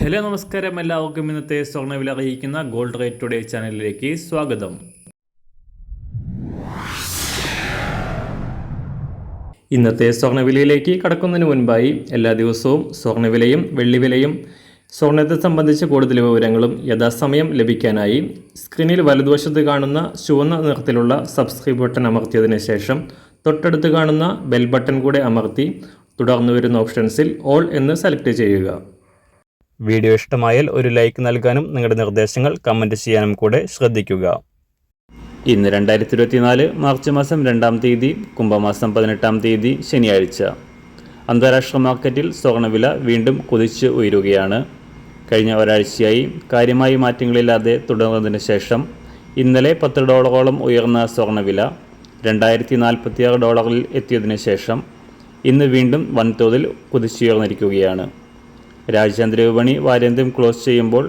Hello നമസ്കാരം, എല്ലാവർക്കും ഇന്നത്തെ സ്വർണ്ണവില അറിയിക്കുന്ന ഗോൾഡ് റേറ്റ് ടുഡേ ചാനലിലേക്ക് സ്വാഗതം. ഇന്നത്തെ സ്വർണ്ണവിലയിലേക്ക് കടക്കുന്നതിന് മുൻപായി എല്ലാ ദിവസവും സ്വർണ്ണവിലയും വെള്ളിവിലയും സ്വർണ്ണത്തെ സംബന്ധിച്ച കൂടുതൽ വിവരങ്ങളും യഥാസമയം ലഭിക്കാനായി സ്ക്രീനിൽ വലതുവശത്ത് കാണുന്ന ചുവന്ന നിറത്തിലുള്ള സബ്സ്ക്രൈബ് ബട്ടൺ അമർത്തിയതിനു ശേഷം തൊട്ടടുത്ത് കാണുന്ന ബെൽ ബട്ടൺ കൂടെ അമർത്തി തുടർന്ന് വരുന്ന ഓപ്ഷൻസിൽ ഓൾ എന്ന് സെലക്ട് ചെയ്യുക. വീഡിയോ ഇഷ്ടമായാൽ ഒരു ലൈക്ക് നൽകാനും നിങ്ങളുടെ നിർദ്ദേശങ്ങൾ കമൻറ്റ് ചെയ്യാനും കൂടെ ശ്രദ്ധിക്കുക. ഇന്ന് 2024 മാർച്ച് മാസം 2-ാം തീയതി, കുംഭമാസം 18-ാം തീയതി ശനിയാഴ്ച. അന്താരാഷ്ട്ര മാർക്കറ്റിൽ സ്വർണ്ണവില വീണ്ടും കുതിച്ച് ഉയരുകയാണ്. കഴിഞ്ഞ ഒരാഴ്ചയായി കാര്യമായ മാറ്റങ്ങളില്ലാതെ തുടർന്നതിന് ശേഷം ഇന്നലെ $10 ഉയർന്ന സ്വർണ്ണവില $2046 എത്തിയതിനു ശേഷം ഇന്ന് വീണ്ടും വൻതോതിൽ കുതിച്ചുയർന്നിരിക്കുകയാണ്. രാജ്യാന്തര വിപണി വാരാന്ത്യം ക്ലോസ് ചെയ്യുമ്പോൾ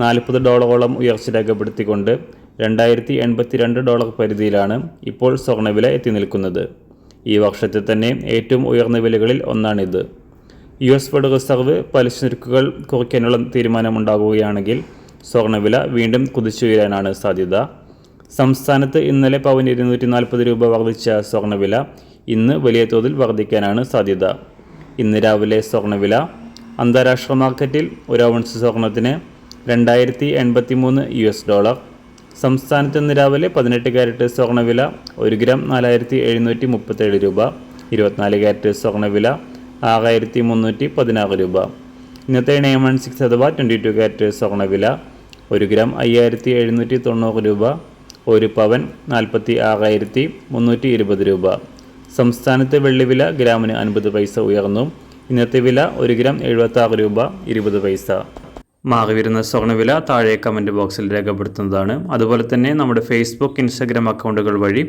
$40 ഉയർച്ച രേഖപ്പെടുത്തിക്കൊണ്ട് $2082 പരിധിയിലാണ് ഇപ്പോൾ സ്വർണ്ണവില എത്തി നിൽക്കുന്നത്. ഈ വർഷത്തെ തന്നെ ഏറ്റവും ഉയർന്ന വിലകളിൽ ഒന്നാണിത്. US ഫെഡ് റിസർവ് പലിശ നിരക്കുകൾ കുറയ്ക്കാനുള്ള തീരുമാനമുണ്ടാകുകയാണെങ്കിൽ സ്വർണ്ണവില വീണ്ടും കുതിച്ചുയരാനാണ് സാധ്യത. സംസ്ഥാനത്ത് ഇന്നലെ പവന് $240 വർദ്ധിച്ച സ്വർണ്ണവില ഇന്ന് വലിയ തോതിൽ വർദ്ധിക്കാനാണ് സാധ്യത. ഇന്ന് രാവിലെ സ്വർണ്ണവില അന്താരാഷ്ട്ര മാർക്കറ്റിൽ ഒരു ഔൺസ് സ്വർണത്തിന് $2083. സംസ്ഥാനത്ത് ഇന്ന് രാവിലെ 18 കാരറ്റ് സ്വർണ്ണവില 1 ഗ്രാം $4737. 24 കാരറ്റ് സ്വർണ്ണവില $6316. ഇന്നത്തെ 916 അഥവാ 22 കാരറ്റ് സ്വർണ്ണവില 1 ഗ്രാം $5790. 1 പവൻ $46,320. സംസ്ഥാനത്തെ വെള്ളിവില ഗ്രാമിന് 50 പൈസ ഉയർന്നു. ഇന്നത്തെ വില 1 ഗ്രാം $76.20. മാറിവരുന്ന സ്വർണ്ണവില താഴെ കമൻറ്റ് ബോക്സിൽ രേഖപ്പെടുത്തുന്നതാണ്. അതുപോലെ തന്നെ നമ്മുടെ ഫേസ്ബുക്ക്, ഇൻസ്റ്റാഗ്രാം അക്കൗണ്ടുകൾ വഴി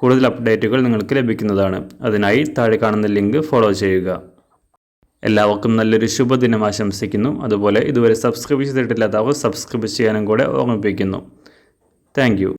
കൂടുതൽ അപ്ഡേറ്റുകൾ നിങ്ങൾക്ക് ലഭിക്കുന്നതാണ്. അതിനായി താഴെ കാണുന്ന ലിങ്ക് ഫോളോ ചെയ്യുക. എല്ലാവർക്കും നല്ലൊരു ശുഭദിനം ആശംസിക്കുന്നു. അതുപോലെ ഇതുവരെ സബ്സ്ക്രൈബ് ചെയ്തിട്ടില്ലാത്തവർ സബ്സ്ക്രൈബ് ചെയ്യാനും കൂടെ ഓർമ്മിപ്പിക്കുന്നു. താങ്ക്